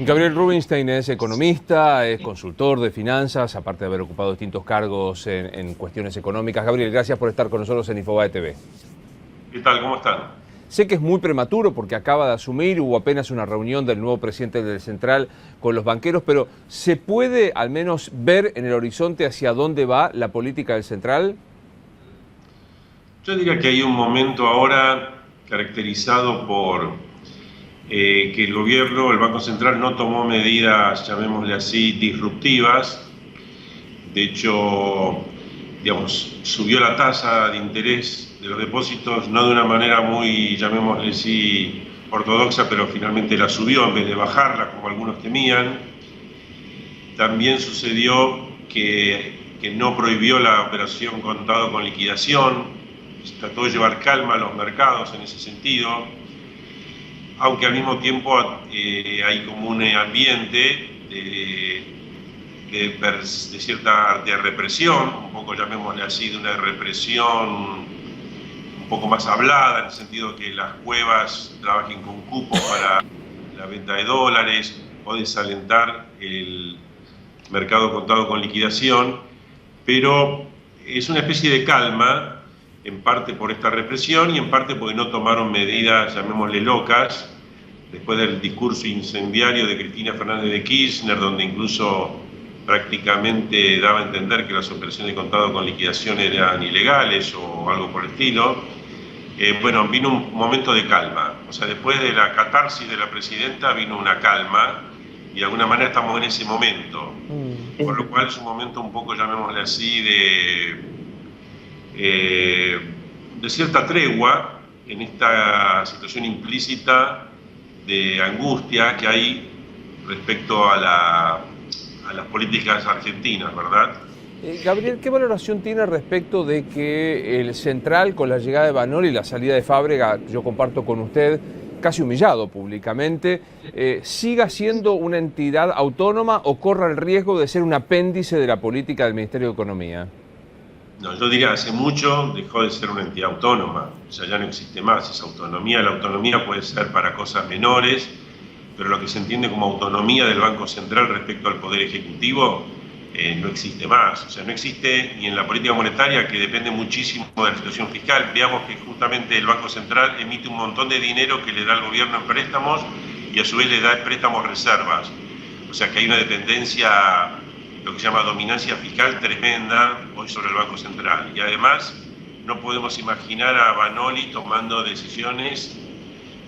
Gabriel Rubinstein es economista, es consultor de finanzas, aparte de haber ocupado distintos cargos en cuestiones económicas. Gabriel, gracias por estar con nosotros en Infobae TV. ¿Qué tal? ¿Cómo están? Sé que es muy prematuro porque acaba de asumir, hubo apenas una reunión del nuevo presidente del Central con los banqueros, pero ¿se puede al menos ver en el horizonte hacia dónde va la política del Central? Yo diría que hay un momento ahora caracterizado por que el gobierno, el Banco Central, no tomó medidas, llamémosle así, disruptivas. De hecho, digamos, subió la tasa de interés de los depósitos, no de una manera muy, llamémosle así, ortodoxa, pero finalmente la subió en vez de bajarla, como algunos temían. También sucedió que no prohibió la operación contado con liquidación, trató de llevar calma a los mercados en ese sentido, aunque al mismo tiempo hay como un ambiente de cierta represión, un poco llamémosle así, de una represión un poco más hablada, en el sentido que las cuevas trabajen con cupos para la venta de dólares o desalentar el mercado contado con liquidación, pero es una especie de calma, en parte por esta represión y en parte porque no tomaron medidas, llamémosle locas, después del discurso incendiario de Cristina Fernández de Kirchner, donde incluso prácticamente daba a entender que las operaciones de contado con liquidación eran ilegales o algo por el estilo. Bueno, vino un momento de calma, o sea, después de la catarsis de la presidenta vino una calma y de alguna manera estamos en ese momento, por lo cual es un momento un poco, llamémosle así, de cierta tregua en esta situación implícita de angustia que hay respecto a las políticas argentinas, ¿verdad? Gabriel, ¿qué valoración tiene respecto de que el Central, con la llegada de Vanoli y la salida de Fábrega, yo comparto con usted, casi humillado públicamente, siga siendo una entidad autónoma o corra el riesgo de ser un apéndice de la política del Ministerio de Economía? No, yo diría hace mucho dejó de ser una entidad autónoma, o sea, ya no existe más esa autonomía. La autonomía puede ser para cosas menores, pero lo que se entiende como autonomía del Banco Central respecto al Poder Ejecutivo no existe más. O sea, no existe ni en la política monetaria, que depende muchísimo de la situación fiscal. Veamos que justamente el Banco Central emite un montón de dinero que le da al gobierno en préstamos y a su vez le da en préstamos reservas. O sea que hay una dependencia, lo que se llama dominancia fiscal tremenda hoy sobre el Banco Central. Y además no podemos imaginar a Vanoli tomando decisiones,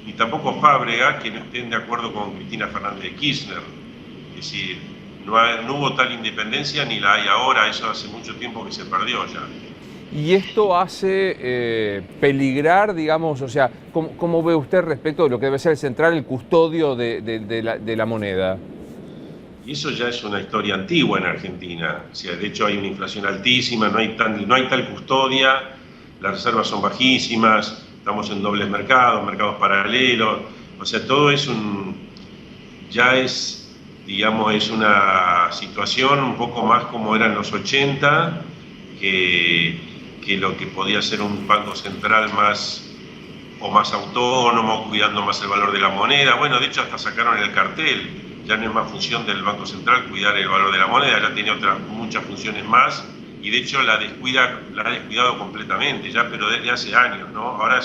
ni tampoco Fábrega, que no estén de acuerdo con Cristina Fernández de Kirchner. Es decir, no hubo tal independencia ni la hay ahora, eso hace mucho tiempo que se perdió ya. Y esto hace peligrar, digamos, o sea, ¿cómo ve usted respecto de lo que debe ser el Central, el custodio de la moneda? Y eso ya es una historia antigua en Argentina. O sea, de hecho hay una inflación altísima, no hay tal custodia, las reservas son bajísimas, estamos en dobles mercados, mercados paralelos. O sea, todo es digamos, es una situación un poco más como era en los 80, que lo que podía ser un banco central más autónomo, cuidando más el valor de la moneda. Bueno, de hecho hasta sacaron el cartel. Ya no es más función del Banco Central cuidar el valor de la moneda, ya tiene muchas funciones más y de hecho la ha descuidado completamente ya, pero desde hace años, ¿no? Ahora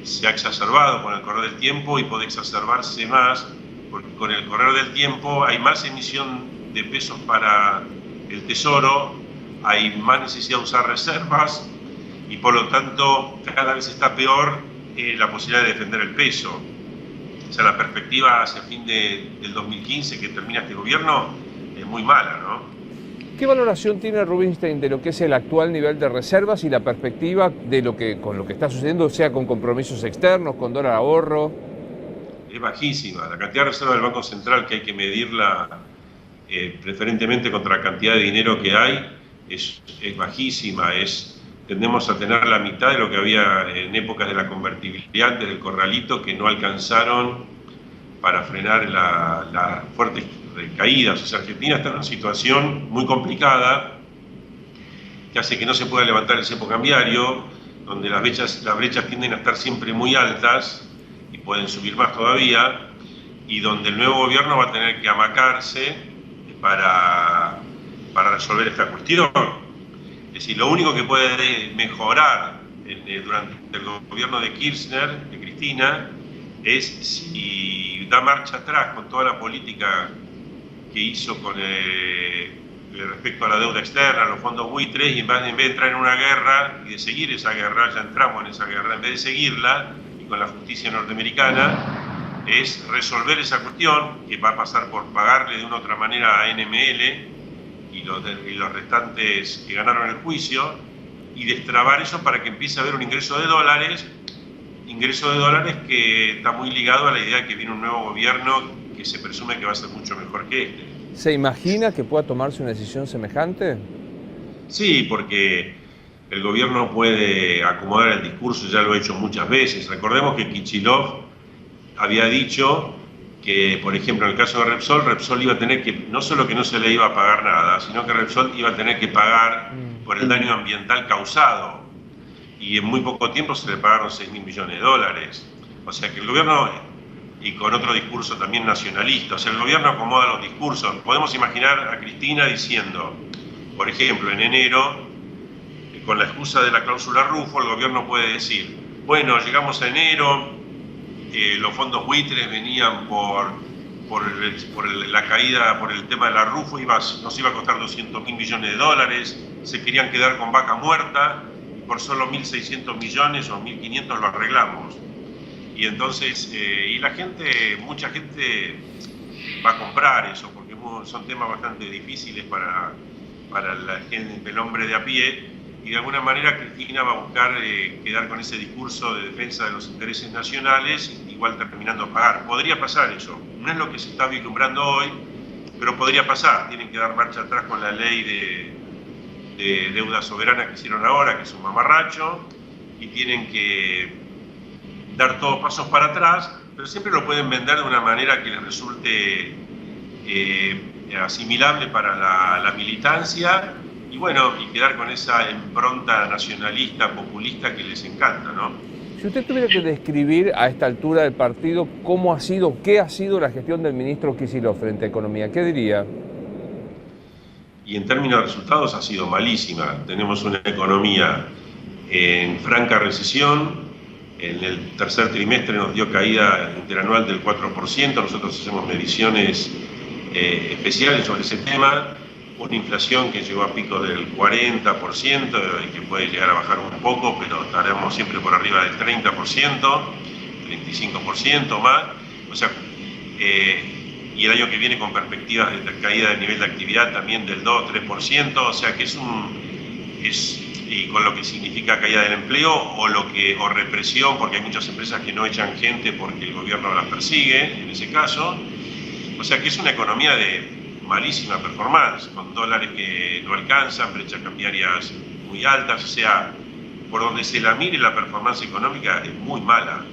se ha exacerbado con el correr del tiempo y puede exacerbarse más, porque con el correr del tiempo hay más emisión de pesos para el Tesoro, hay más necesidad de usar reservas y por lo tanto cada vez está peor la posibilidad de defender el peso. O sea, la perspectiva hacia el fin del 2015, que termina este gobierno, es muy mala, ¿no? ¿Qué valoración tiene Rubinstein de lo que es el actual nivel de reservas y la perspectiva de con lo que está sucediendo, sea con compromisos externos, con dólar ahorro? Es bajísima. La cantidad de reservas del Banco Central, que hay que medirla preferentemente contra la cantidad de dinero que hay, es bajísima. Tendemos a tener la mitad de lo que había en épocas de la convertibilidad antes del corralito, que no alcanzaron para frenar las fuertes caídas. O sea, Argentina está en una situación muy complicada que hace que no se pueda levantar el cepo cambiario, donde las brechas tienden a estar siempre muy altas y pueden subir más todavía. y donde el nuevo gobierno va a tener que amacarse para resolver esta cuestión. Es decir, lo único que puede mejorar durante el gobierno de Kirchner, de Cristina, es si da marcha atrás con toda la política que hizo con respecto a la deuda externa, los fondos buitres, y en vez de entrar en una guerra y de seguir esa guerra, ya entramos en esa guerra, en vez de seguirla, y con la justicia norteamericana, es resolver esa cuestión, que va a pasar por pagarle de una u otra manera a NML y los restantes que ganaron el juicio, y destrabar eso para que empiece a haber un ingreso de dólares que está muy ligado a la idea de que viene un nuevo gobierno que se presume que va a ser mucho mejor que este. ¿Se imagina que pueda tomarse una decisión semejante? Sí, porque el gobierno puede acomodar el discurso, ya lo ha hecho muchas veces. Recordemos que Kicillof había dicho que, por ejemplo, en el caso de Repsol iba a tener que, no solo que no se le iba a pagar nada, sino que Repsol iba a tener que pagar por el daño ambiental causado. Y en muy poco tiempo se le pagaron 6.000 millones de dólares. O sea que el gobierno, y con otro discurso también nacionalista, o sea, el gobierno acomoda los discursos. Podemos imaginar a Cristina diciendo, por ejemplo, en enero, con la excusa de la cláusula Rufo, el gobierno puede decir, bueno, llegamos a enero, los fondos buitres venían por la caída, por el tema de la Rufo, nos iba a costar 200.000 millones de dólares, se querían quedar con vaca muerta, y por solo 1.600 millones o 1.500 lo arreglamos. Y entonces, mucha gente va a comprar eso, porque son temas bastante difíciles para la gente, el hombre de a pie, y de alguna manera Cristina va a buscar quedar con ese discurso de defensa de los intereses nacionales, igual terminando a pagar. Podría pasar eso, no es lo que se está vislumbrando hoy, pero podría pasar. Tienen que dar marcha atrás con la ley de deuda soberana que hicieron ahora, que es un mamarracho, y tienen que dar todos pasos para atrás, pero siempre lo pueden vender de una manera que les resulte asimilable para la militancia, y bueno, y quedar con esa impronta nacionalista, populista que les encanta, ¿no? Si usted tuviera que describir a esta altura del partido qué ha sido la gestión del ministro Kicillof frente a economía, ¿qué diría? Y en términos de resultados ha sido malísima. Tenemos una economía en franca recesión. En el tercer trimestre nos dio caída interanual del 4%. Nosotros hacemos mediciones especiales sobre ese tema. Una inflación que llegó a pico del 40% y que puede llegar a bajar un poco, pero estaremos siempre por arriba del 30%, 35% más. O sea, y el año que viene con perspectivas de caída del nivel de actividad también del 2-3%, o sea que y con lo que significa caída del empleo o represión, porque hay muchas empresas que no echan gente porque el gobierno las persigue, en ese caso. O sea que es una economía de malísima performance, con dólares que no alcanzan, brechas cambiarias muy altas, o sea, por donde se la mire la performance económica es muy mala.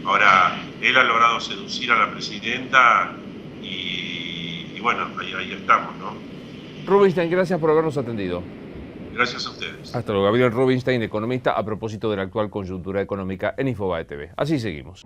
Ahora, él ha logrado seducir a la presidenta y bueno, ahí estamos, ¿no? Rubinstein, gracias por habernos atendido. Gracias a ustedes. Hasta luego. Gabriel Rubinstein, economista, a propósito de la actual coyuntura económica en Infobae TV. Así seguimos.